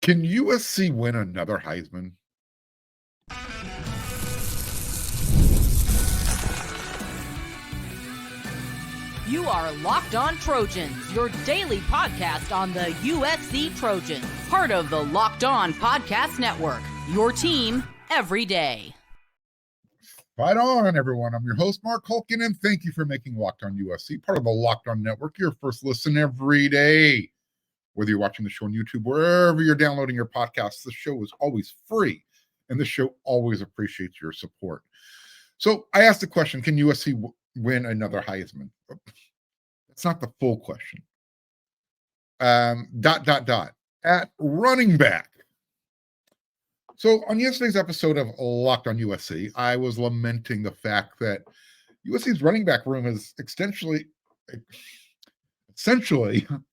Can USC win another Heisman? You are Locked On Trojans, your daily podcast on the USC Trojans, part of the Locked On Podcast Network, your team every day. Right on, everyone. I'm your host, Mark Hulkin, and thank you for making Locked On USC part of the Locked On Network, your first listen every day. Whether you're watching the show on YouTube, wherever you're downloading your podcasts, the show is always free, and the show always appreciates your support. So I asked the question, can USC win another Heisman? That's not the full question. At running back. So on yesterday's episode of Locked on USC, I was lamenting the fact that USC's running back room is essentially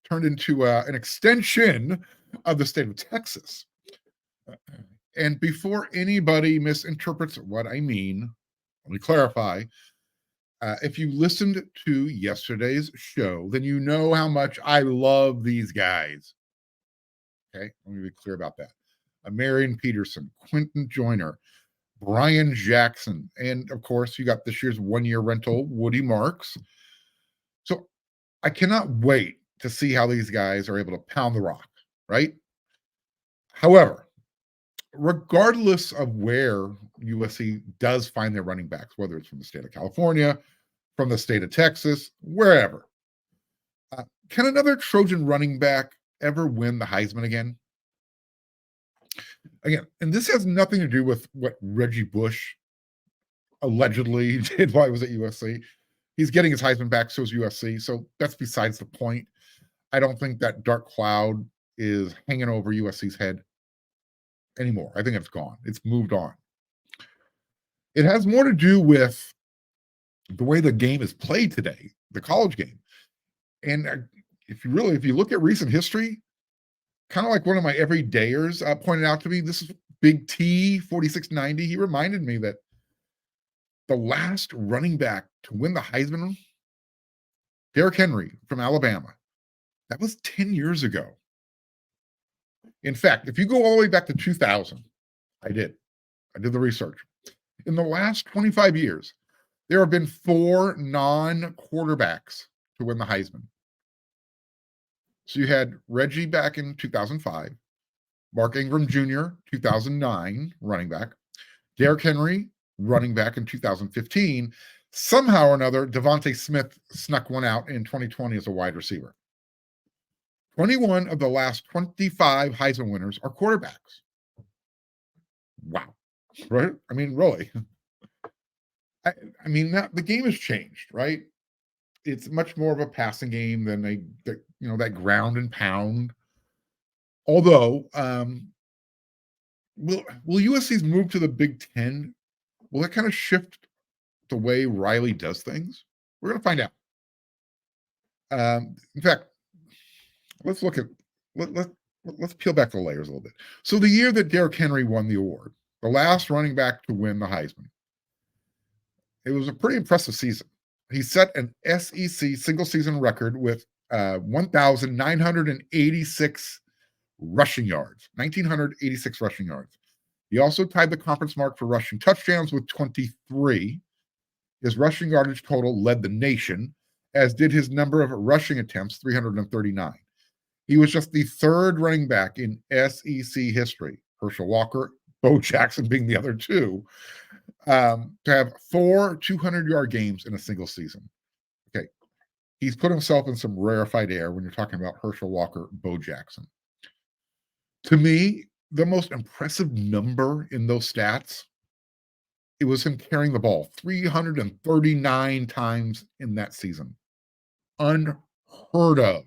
turned into an extension of the state of Texas. And before anybody misinterprets what I mean, let me clarify. If you listened to yesterday's show, then you know how much I love these guys. Okay, let me be clear about that. Marion Peterson, Quentin Joyner, Brian Jackson, and of course, you got this year's one-year rental, Woody Marks. So I cannot wait to see how these guys are able to pound the rock, right? However, regardless of where USC does find their running backs, whether it's from the state of California, from the state of Texas, wherever, can another Trojan running back ever win the Heisman again? Again, and this has nothing to do with what Reggie Bush allegedly did while he was at USC. He's getting his Heisman back, so is USC. So that's besides the point. I don't think that dark cloud is hanging over USC's head anymore. I think it's gone. It's moved on. It has more to do with the way the game is played today, the college game. And if you look at recent history, kind of like one of my everydayers pointed out to me, this is Big T 4690. He reminded me that the last running back to win the Heisman, Derrick Henry from Alabama, that was 10 years ago. In fact, if you go all the way back to 2000, I did the research. In the last 25 years, there have been 4 non-quarterbacks to win the Heisman. So you had Reggie back in 2005, Mark Ingram Jr., 2009, running back, Derrick Henry, running back in 2015. Somehow or another, Devontae Smith snuck one out in 2020 as a wide receiver. 21 of the last 25 Heisman winners are quarterbacks. Wow. Right? I mean, really. The game has changed, right? It's much more of a passing game than that ground and pound. Although, will USC's move to the Big Ten, will that kind of shift the way Riley does things? We're going to find out. In fact, let's peel back the layers a little bit. So the year that Derrick Henry won the award, the last running back to win the Heisman, it was a pretty impressive season. He set an SEC single season record with 1,986 rushing yards, 1,986 rushing yards. He also tied the conference mark for rushing touchdowns with 23. His rushing yardage total led the nation, as did his number of rushing attempts, 339. He was just the third running back in SEC history, Herschel Walker, Bo Jackson being the other two, to have 4 200-yard games in a single season. Okay. He's put himself in some rarefied air when you're talking about Herschel Walker, Bo Jackson. To me, the most impressive number in those stats, it was him carrying the ball 339 times in that season. Unheard of.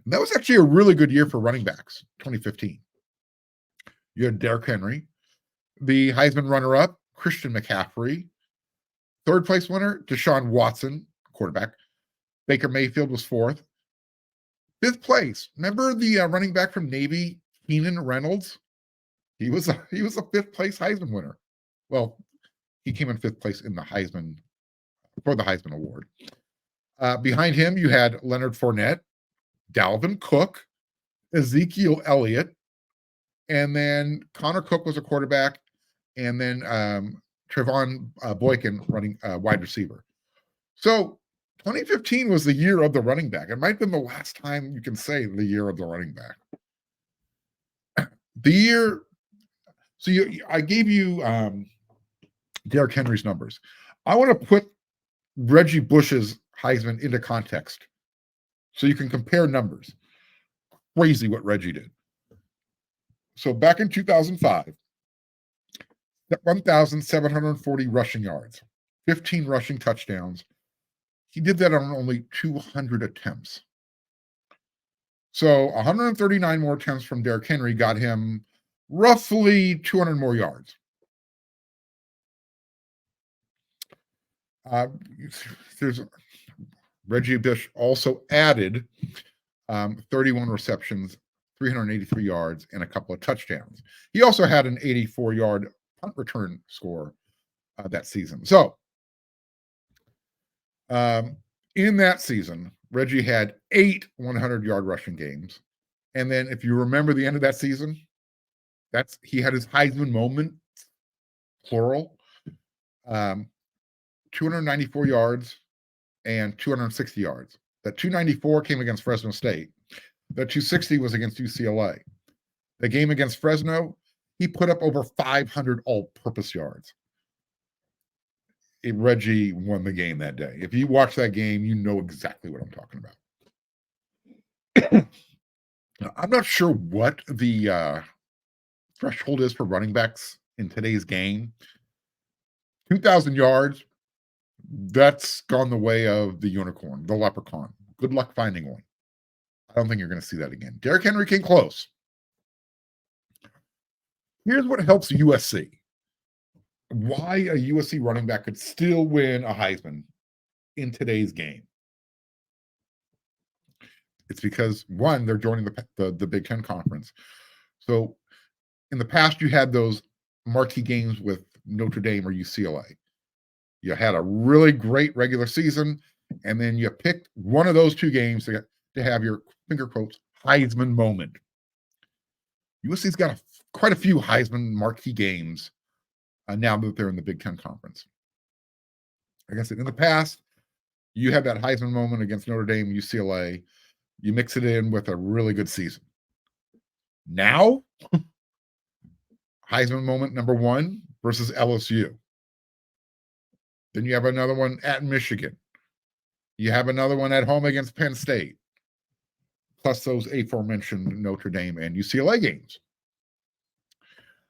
And that was actually a really good year for running backs, 2015. You had Derrick Henry, the Heisman runner-up, Christian McCaffrey, third place winner, Deshaun Watson, quarterback. Baker Mayfield was fourth. Fifth place, remember the running back from Navy, Keenan Reynolds? He was a fifth place Heisman winner. Well, he came in fifth place in the Heisman for the Heisman Award. Behind him, you had Leonard Fournette, Dalvin Cook, Ezekiel Elliott, and then Connor Cook was a quarterback, and then Trevon Boykin running wide receiver. So 2015 was the year of the running back. It might have been the last time you can say the year of the running back. The year, so I gave you Derrick Henry's numbers. I want to put Reggie Bush's Heisman into context so you can compare numbers. Crazy what Reggie did. So back in 2005, 1,740 rushing yards, 15 rushing touchdowns. He did that on only 200 attempts. So 139 more attempts from Derrick Henry got him roughly 200 more yards. There's Reggie Bush also added 31 receptions, 383 yards, and a couple of touchdowns. He also had an 84-yard punt return score that season. So in that season, Reggie had 8 100-yard rushing games. And then if you remember the end of that season, he had his Heisman moment, plural, 294 yards and 260 yards. That 294 came against Fresno State. That 260 was against UCLA. The game against Fresno, he put up over 500 all-purpose yards. Reggie won the game that day. If you watch that game, you know exactly what I'm talking about. Now, I'm not sure what the threshold is for running backs in today's game. 2,000 yards, that's gone the way of the unicorn, the leprechaun. Good luck finding one. I don't think you're going to see that again. Derrick Henry came close. Here's what helps USC. Why a USC running back could still win a Heisman in today's game. It's because, one, they're joining the Big Ten Conference. So in the past, you had those marquee games with Notre Dame or UCLA. You had a really great regular season, and then you picked one of those two games to have your, finger quotes, Heisman moment. USC's got quite a few Heisman marquee games now that they're in the Big Ten Conference. Like I said, in the past, you had that Heisman moment against Notre Dame, UCLA. You mix it in with a really good season. Now, Heisman moment number 1 versus LSU. Then you have another one at Michigan. You have another one at home against Penn State. Plus those aforementioned Notre Dame and UCLA games.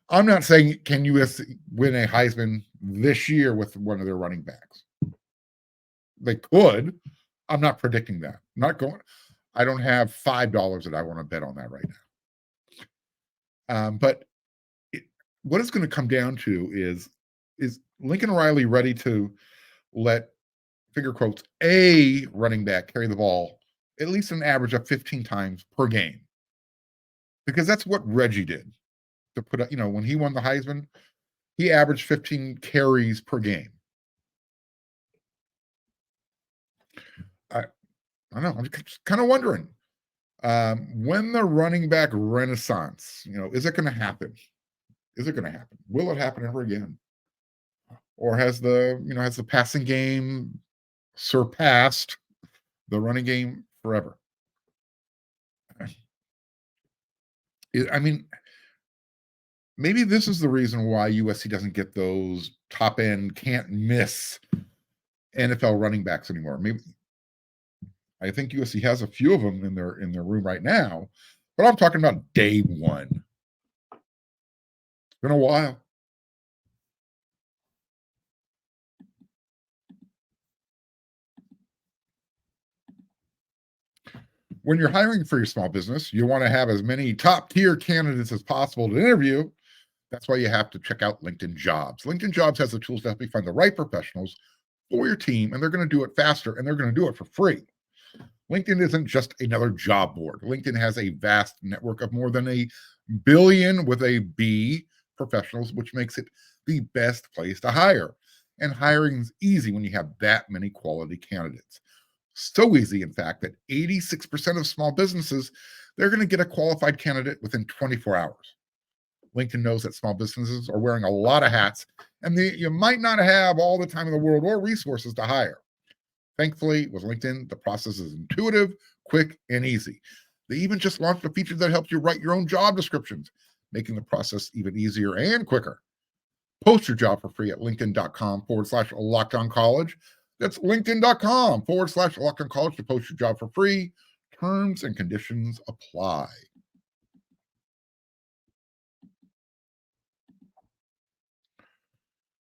I'm not saying can USC win a Heisman this year with one of their running backs. They could. I'm not predicting that. I don't have $5 that I want to bet on that right now. But what it's going to come down to is Lincoln Riley ready to let, finger quotes, a running back carry the ball at least an average of 15 times per game? Because that's what Reggie did. To put up, when he won the Heisman, he averaged 15 carries per game. I don't know. I'm just kind of wondering when the running back renaissance, is it going to happen? Is it going to happen? Will it happen ever again? Or has the passing game surpassed the running game forever? I mean, maybe this is the reason why USC doesn't get those top end, can't miss NFL running backs anymore. Maybe I think USC has a few of them in their room right now, but I'm talking about day one. It's been a while. When you're hiring for your small business, you want to have as many top tier candidates as possible to interview. That's why you have to check out LinkedIn Jobs. LinkedIn Jobs has the tools to help you find the right professionals for your team, and they're going to do it faster, and they're going to do it for free. LinkedIn isn't just another job board. LinkedIn has a vast network of more than 1 billion with a B professionals, which makes it the best place to hire. And hiring is easy when you have that many quality candidates. So easy, in fact, that 86% of small businesses, they're going to get a qualified candidate within 24 hours. LinkedIn knows that small businesses are wearing a lot of hats, and you might not have all the time in the world or resources to hire. Thankfully, with LinkedIn, the process is intuitive, quick, and easy. They even just launched a feature that helps you write your own job descriptions, making the process even easier and quicker. Post your job for free at linkedin.com/LockedOnCollege. That's linkedin.com/LockedOnCollege to post your job for free. Terms and conditions apply.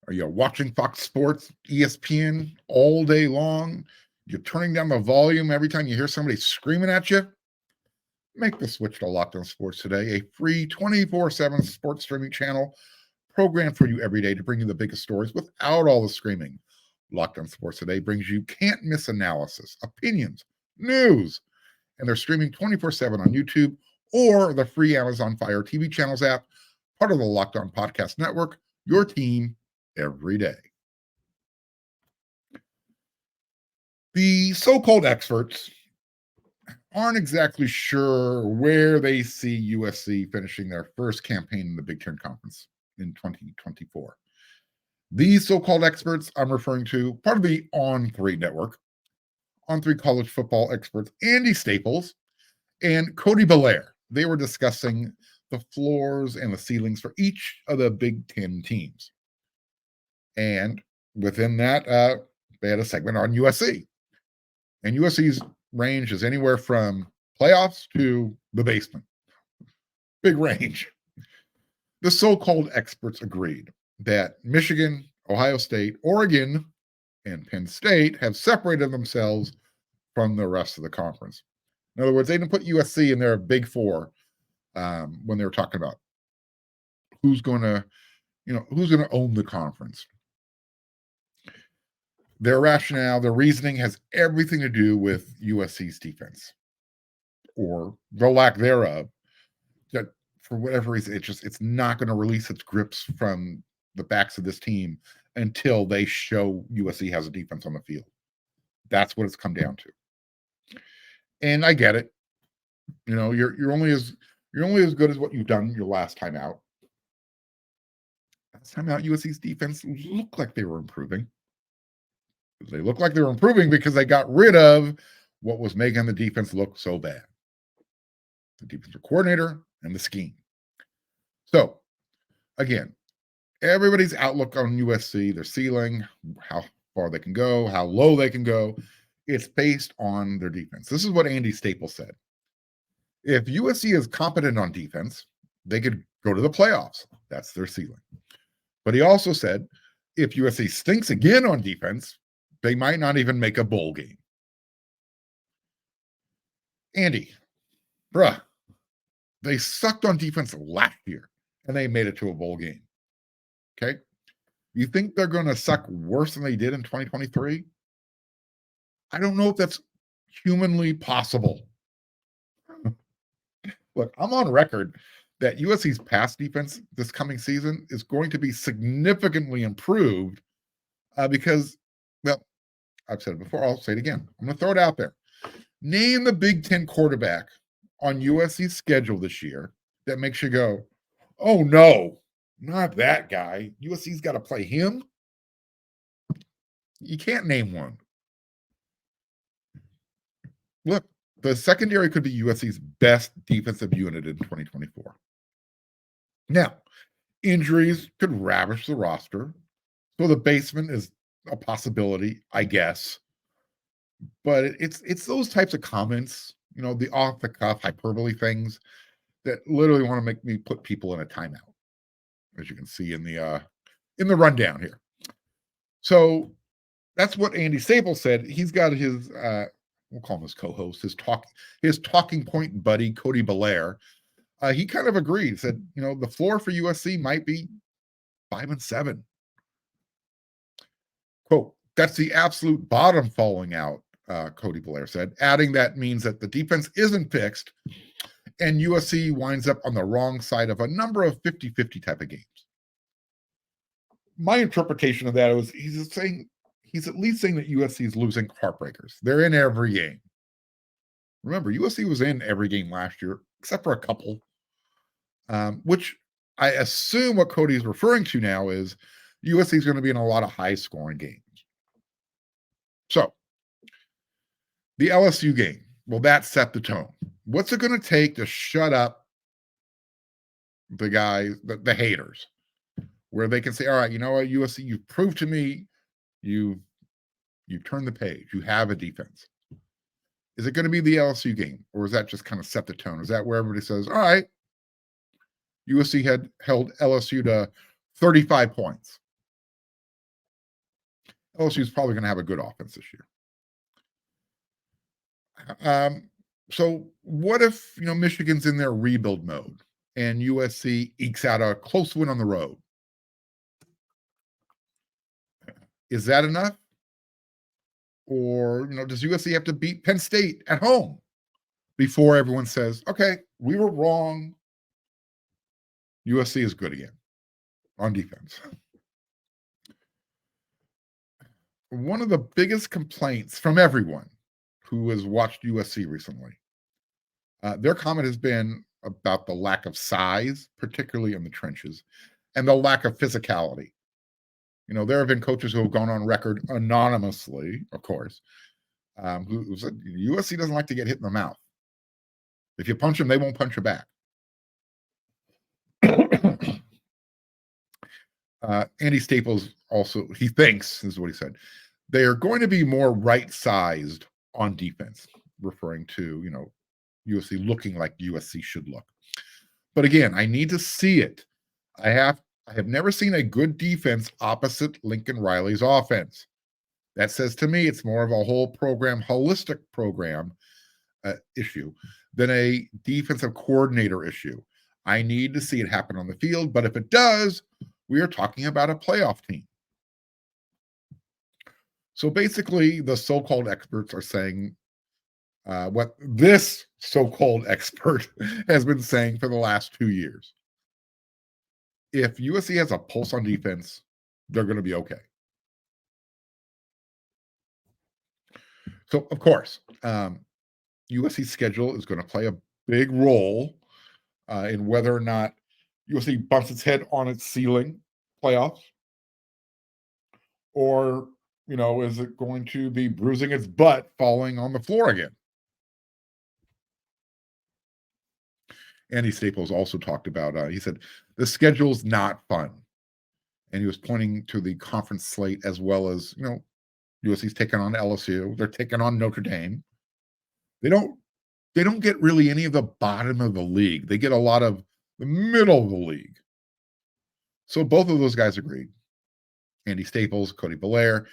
Are you watching Fox Sports, ESPN all day long? You're turning down the volume every time you hear somebody screaming at you? Make the switch to Locked On Sports Today, a free 24/7 sports streaming channel programmed for you every day to bring you the biggest stories without all the screaming. Locked On Sports Today brings you can't-miss analysis, opinions, news, and they're streaming 24/7 on YouTube or the free Amazon Fire TV channels app, part of the Locked On Podcast Network, your team every day. The so-called experts aren't exactly sure where they see USC finishing their first campaign in the Big Ten Conference in 2024. These so-called experts I'm referring to, part of the On3 network, On3 college football experts, Andy Staples and Cody Belair. They were discussing the floors and the ceilings for each of the Big Ten teams. And within that, they had a segment on USC. And USC's range is anywhere from playoffs to the basement. Big range. The so-called experts agreed that Michigan, Ohio State, Oregon, and Penn State have separated themselves from the rest of the conference. In other words, they didn't put USC in their big four when they were talking about who's going to own the conference. Their rationale, their reasoning has everything to do with USC's defense, or the lack thereof. That for whatever reason, it's not going to release its grips from the backs of this team until they show USC has a defense on the field. That's what it's come down to. And I get it. You know, you're only as good as what you've done your last time out. Last time out, USC's defense looked like they were improving. They look like they were improving because they got rid of what was making the defense look so bad. The defensive coordinator and the scheme. So, again, everybody's outlook on USC, their ceiling, how far they can go, how low they can go, it's based on their defense. This is what Andy Staples said. If USC is competent on defense, they could go to the playoffs. That's their ceiling. But he also said, if USC stinks again on defense, they might not even make a bowl game. Andy, bruh, they sucked on defense last year, and they made it to a bowl game. Okay? You think they're going to suck worse than they did in 2023? I don't know if that's humanly possible. Look, I'm on record that USC's pass defense this coming season is going to be significantly improved because, well, I've said it before, I'll say it again. I'm going to throw it out there. Name the Big Ten quarterback on USC's schedule this year that makes you go, oh no, not that guy. USC's got to play him. You can't name one. Look, the secondary could be USC's best defensive unit in 2024. Now, injuries could ravish the roster, so the basement is a possibility, I guess. But it's those types of comments, you know, the off-the-cuff hyperbole things that literally want to make me put people in a timeout, as you can see in the rundown here. So that's what Andy Staples said. He's got his we'll call him his co-host, his talking point buddy, Cody Belair. He kind of agreed, said, you know, the floor for USC might be 5-7. Quote, that's the absolute bottom falling out, Cody Belair said, adding that means that the defense isn't fixed and USC winds up on the wrong side of a number of 50-50 type of games. My interpretation of that was he's at least saying that USC is losing heartbreakers. They're in every game. Remember, USC was in every game last year, except for a couple, which I assume what Cody's referring to now is USC is going to be in a lot of high-scoring games. So, the LSU game, will that set the tone? What's it going to take to shut up the guys, the haters, where they can say, all right, you know what, USC, you've proved to me you've turned the page. You have a defense. Is it going to be the LSU game, or is that just kind of set the tone? Is that where everybody says, all right, USC had held LSU to 35 points. LSU is probably going to have a good offense this year. So what if, Michigan's in their rebuild mode and USC ekes out a close win on the road? Is that enough? Or, does USC have to beat Penn State at home before everyone says, okay, we were wrong. USC is good again on defense. One of the biggest complaints from everyone who has watched USC recently, their comment has been about the lack of size, particularly in the trenches, and the lack of physicality. There have been coaches who have gone on record anonymously, of course, who said USC doesn't like to get hit in the mouth. If you punch them, they won't punch you back. Andy Staples also, he thinks, this is what he said, they are going to be more right-sized on defense, referring to, USC looking like USC should look. But again, I need to see it. I have never seen a good defense opposite Lincoln Riley's offense. That says to me it's more of a whole program, holistic program issue than a defensive coordinator issue. I need to see it happen on the field, but if it does, we are talking about a playoff team. So basically, the so-called experts are saying what this so-called expert has been saying for the last 2 years. If USC has a pulse on defense, they're going to be okay. So, of course, USC's schedule is going to play a big role in whether or not USC bumps its head on its ceiling playoffs, or, is it going to be bruising its butt falling on the floor again? Andy Staples also talked about, he said, the schedule's not fun. And he was pointing to the conference slate as well as, USC's taking on LSU. They're taking on Notre Dame. They don't get really any of the bottom of the league. They get a lot of the middle of the league. So both of those guys agreed. Andy Staples, Cody Belair.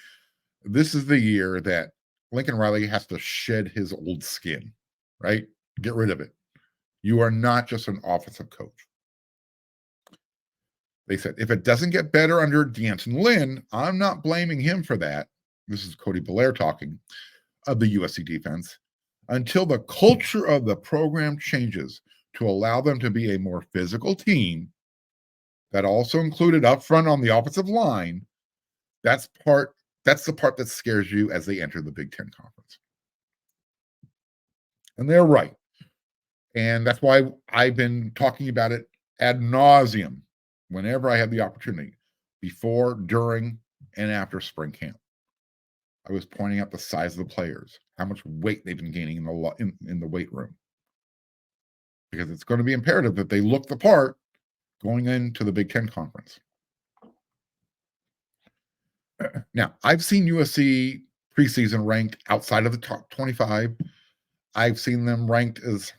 This is the year that Lincoln Riley has to shed his old skin, right? Get rid of it. You are not just an offensive coach. They said, if it doesn't get better under Antonlynn, I'm not blaming him for that. This is Cody Belair talking of the USC defense. Until the culture of the program changes to allow them to be a more physical team that also included up front on the offensive line, that's the part that scares you as they enter the Big Ten Conference. And they're right. And that's why I've been talking about it ad nauseum whenever I had the opportunity, before, during, and after spring camp. I was pointing out the size of the players, how much weight they've been gaining in the weight room. Because it's going to be imperative that they look the part going into the Big Ten Conference. Now, I've seen USC preseason ranked outside of the top 25. I've seen them ranked as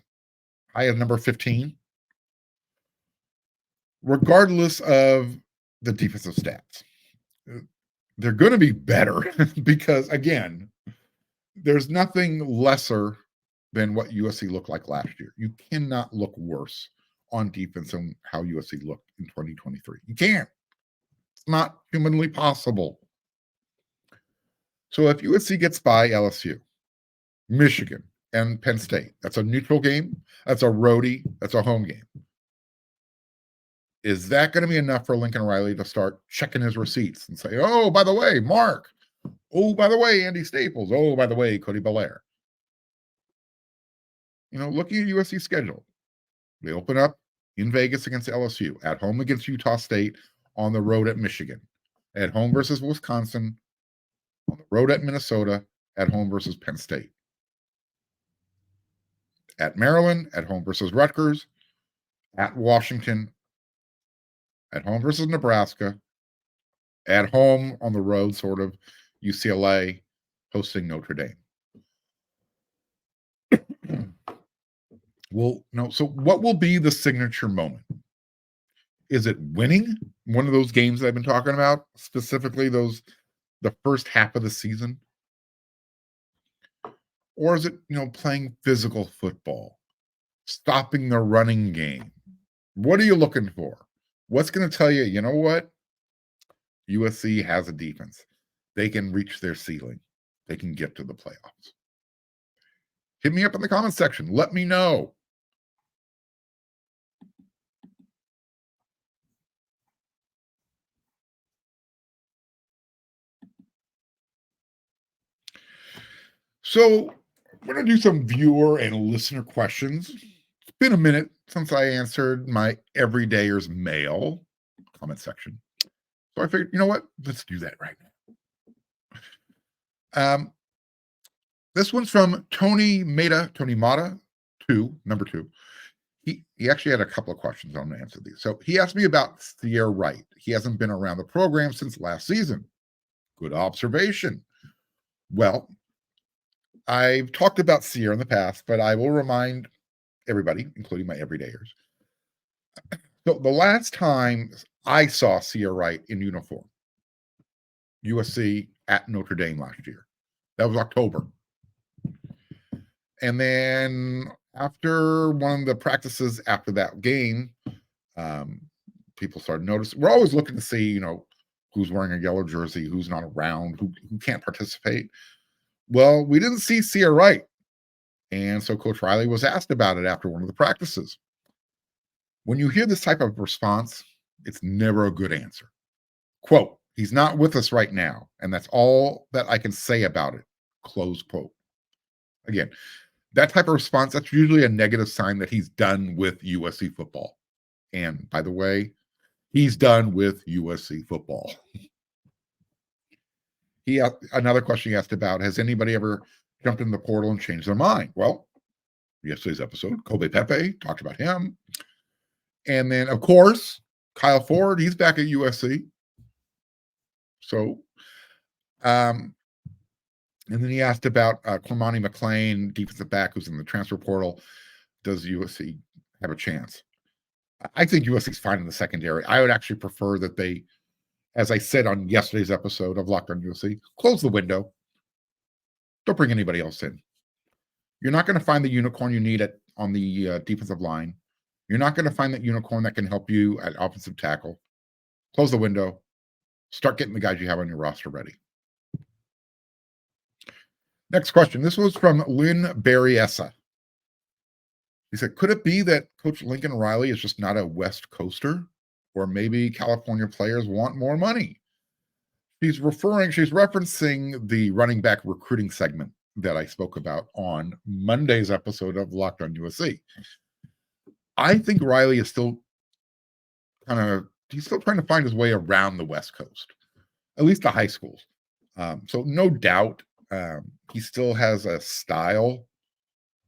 high as number 15. Regardless of the defensive stats, they're going to be better because, again, there's nothing lesser than what USC looked like last year. You cannot look worse on defense than how USC looked in 2023. You can't. It's not humanly possible. So if USC gets by LSU, Michigan, and Penn State, that's a neutral game, that's a roadie, that's a home game. Is that going to be enough for Lincoln Riley to start checking his receipts and say, oh, by the way, Mark. Oh, by the way, Andy Staples. Oh, by the way, Cody Belair. Looking at USC's schedule, they open up in Vegas against LSU, at home against Utah State, on the road at Michigan, at home versus Wisconsin, on the road at Minnesota, at home versus Penn State, at Maryland, at home versus Rutgers, at Washington, at home versus Nebraska, at home on the road, sort of, UCLA, hosting Notre Dame. Well, no. So what will be the signature moment? Is it winning one of those games that I've been talking about, specifically the first half of the season? Or is it, playing physical football, stopping the running game? What are you looking for? What's going to tell you, you know what? USC has a defense. They can reach their ceiling. They can get to the playoffs. Hit me up in the comments section. Let me know. So we're going to do some viewer and listener questions. It's been a minute since I answered my everydayers mail comment section. So I figured, you know what? Let's do that right now. This one's from Tony Mata 2, number 2. He actually had a couple of questions. I'm going to answer these. So he asked me about Sierra Wright. He hasn't been around the program since last season. Good observation. Well, I've talked about Sierra in the past, but I will remind everybody, including my everydayers. So the last time I saw Sierra Wright in uniform, USC at Notre Dame last year, that was October. And then after one of the practices after that game, people started noticing. We're always looking to see, who's wearing a yellow jersey, who's not around, who can't participate. Well, we didn't see Sierra Wright. And so Coach Riley was asked about it after one of the practices. When you hear this type of response, it's never a good answer. Quote, he's not with us right now, and that's all that I can say about it. Close quote. Again, that type of response, that's usually a negative sign that he's done with USC football. And by the way, he's done with USC football. Another question he asked about, has anybody ever jumped in the portal and changed their mind? Well, yesterday's episode, Kobe Pepe, talked about him. And then, of course, Kyle Ford, he's back at USC. So, and then he asked about Cormani McClain, defensive back who's in the transfer portal. Does USC have a chance? I think USC's fine in the secondary. I would actually prefer that they, as I said on yesterday's episode of Locked on USC, close the window. Don't bring anybody else in. You're not going to find the unicorn you need on the defensive line. You're not going to find that unicorn that can help you at offensive tackle. Close the window. Start getting the guys you have on your roster ready. Next question. This was from Lynn Berryessa. He said, could it be that Coach Lincoln Riley is just not a West Coaster? Or maybe California players want more money? She's referencing the running back recruiting segment that I spoke about on Monday's episode of Locked on USC. I think Riley is still he's still trying to find his way around the West Coast, at least the high schools. So no doubt he still has a style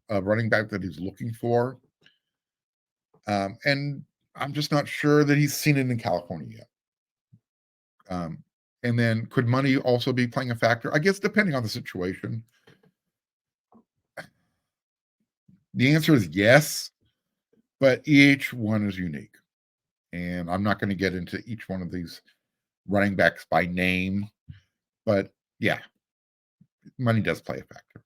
of running back that he's looking for. And I'm just not sure that he's seen it in California yet. And then could money also be playing a factor? I guess depending on the situation. The answer is yes, but each one is unique. And I'm not going to get into each one of these running backs by name. But yeah, money does play a factor.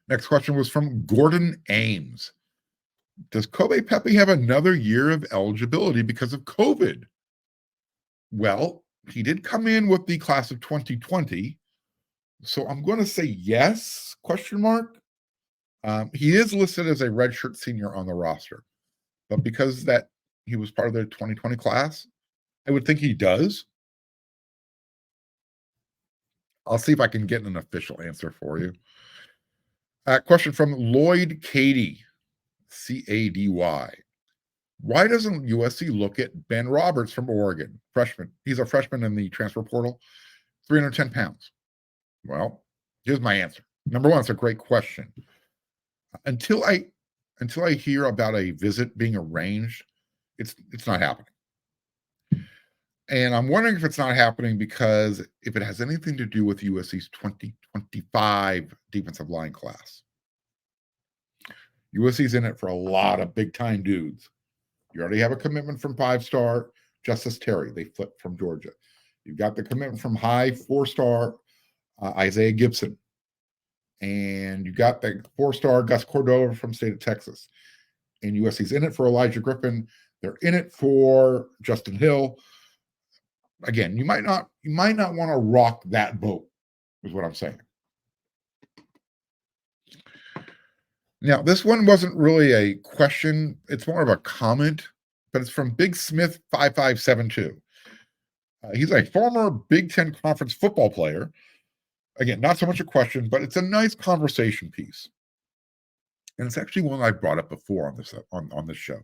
Next question was from Gordon Ames. Does Kobe Pepe have another year of eligibility because of COVID? Well, he did come in with the class of 2020. So I'm going to say yes, question mark. He is listed as a redshirt senior on the roster. But because that he was part of the 2020 class, I would think he does. I'll see if I can get an official answer for you. Question from Lloyd Cady. CADY. Why doesn't USC look at Ben Roberts from Oregon, freshman? He's a freshman in the transfer portal, 310 pounds. Well, here's my answer. Number one, it's a great question. Until I hear about a visit being arranged, it's not happening. And I'm wondering if it's not happening because if it has anything to do with USC's 2025 defensive line class. USC's in it for a lot of big-time dudes. You already have a commitment from 5-star Justice Terry. They flipped from Georgia. You've got the commitment from high 4-star Isaiah Gibson. And you got the 4-star Gus Cordova from state of Texas. And USC's in it for Elijah Griffin. They're in it for Justin Hill. Again, you might not want to rock that boat, is what I'm saying. Now, this one wasn't really a question. It's more of a comment, but it's from Big Smith 5572. He's a former Big Ten Conference football player. Again, not so much a question, but it's a nice conversation piece. And it's actually one I brought up before on this show.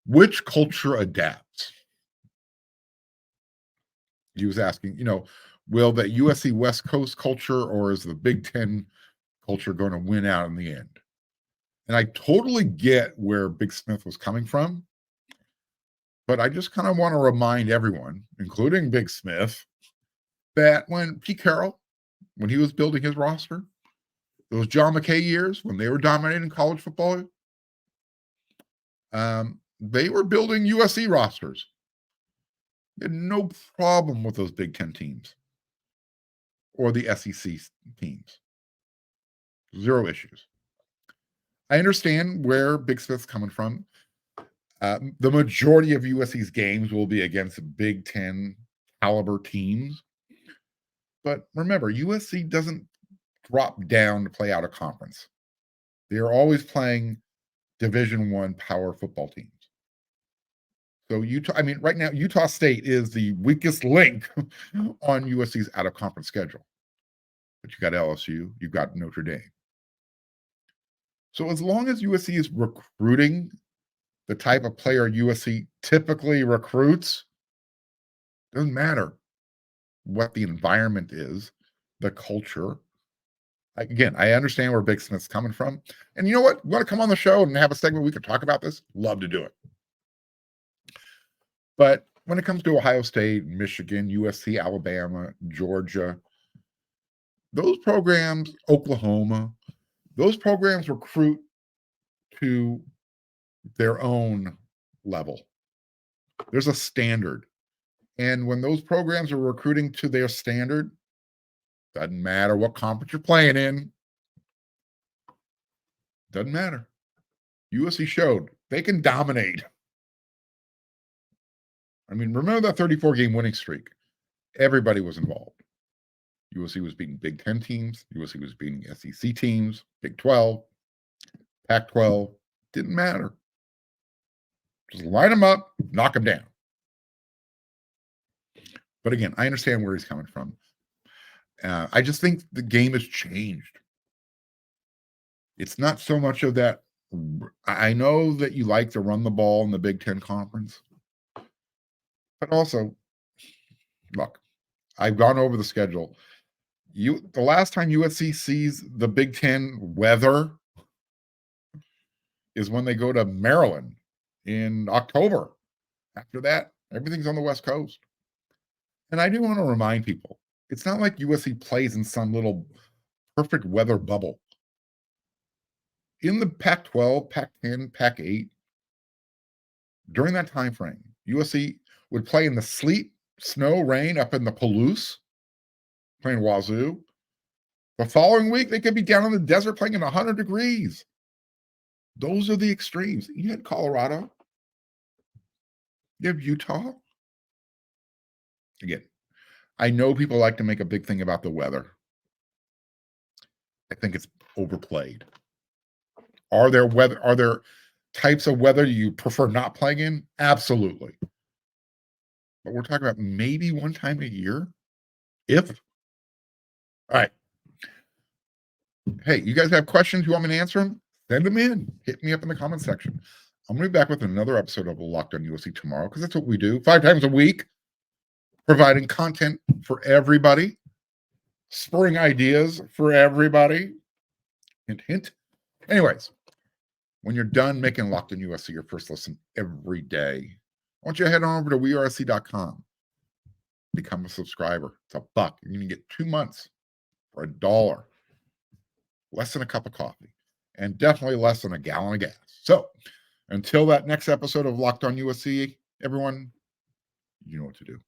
Which culture adapts? He was asking, will the USC West Coast culture or is the Big Ten culture going to win out in the end? And I totally get where Big Smith was coming from, but I just kind of want to remind everyone, including Big Smith, that when Pete Carroll, when he was building his roster, those John McKay years when they were dominating college football, they were building USC rosters. They had no problem with those Big Ten teams or the SEC teams. Zero issues. I understand where Big Smith's coming from. The majority of USC's games will be against Big Ten caliber teams. But remember, USC doesn't drop down to play out of conference. They are always playing Division I power football teams. So right now, Utah State is the weakest link on USC's out-of-conference schedule. But you got LSU, you've got Notre Dame. So as long as USC is recruiting the type of player USC typically recruits, doesn't matter what the environment is, the culture. Again, I understand where Big Smith's coming from. And you know what? You want to come on the show and have a segment we could talk about this? Love to do it. But when it comes to Ohio State, Michigan, USC, Alabama, Georgia, those programs, Oklahoma, those programs recruit to their own level. There's a standard. And when those programs are recruiting to their standard, doesn't matter what conference you're playing in. Doesn't matter. USC showed they can dominate. I mean, remember that 34-game winning streak? Everybody was involved. USC was beating Big Ten teams. USC was beating SEC teams, Big 12, Pac-12. Didn't matter. Just line them up, knock them down. But again, I understand where he's coming from. I just think the game has changed. It's not so much of that. I know that you like to run the ball in the Big Ten Conference. But also, look, I've gone over the schedule. The last time USC sees the Big Ten weather is when they go to Maryland in October. After that, everything's on the West Coast. And I do want to remind people, it's not like USC plays in some little perfect weather bubble. In the Pac-12, Pac-10, Pac-8, during that time frame, USC would play in the sleet, snow, rain up in the Palouse, playing Wazoo. The following week, they could be down in the desert playing in 100 degrees. Those are the extremes. You had Colorado. You have Utah. Again, I know people like to make a big thing about the weather. I think it's overplayed. Are there types of weather you prefer not playing in? Absolutely. But we're talking about maybe one time a year. All right. Hey, you guys have questions? You want me to answer them? Send them in. Hit me up in the comment section. I'm going to be back with another episode of Locked On USC tomorrow, because that's what we do 5 times a week, providing content for everybody, spurring ideas for everybody. Hint, hint. Anyways, when you're done making Locked On USC your first listen every day, I want you to head on over to weusc.com. Become a subscriber. It's $1. You're going to get 2 months for $1. Less than a cup of coffee. And definitely less than a gallon of gas. So, until that next episode of Locked On USC, everyone, you know what to do.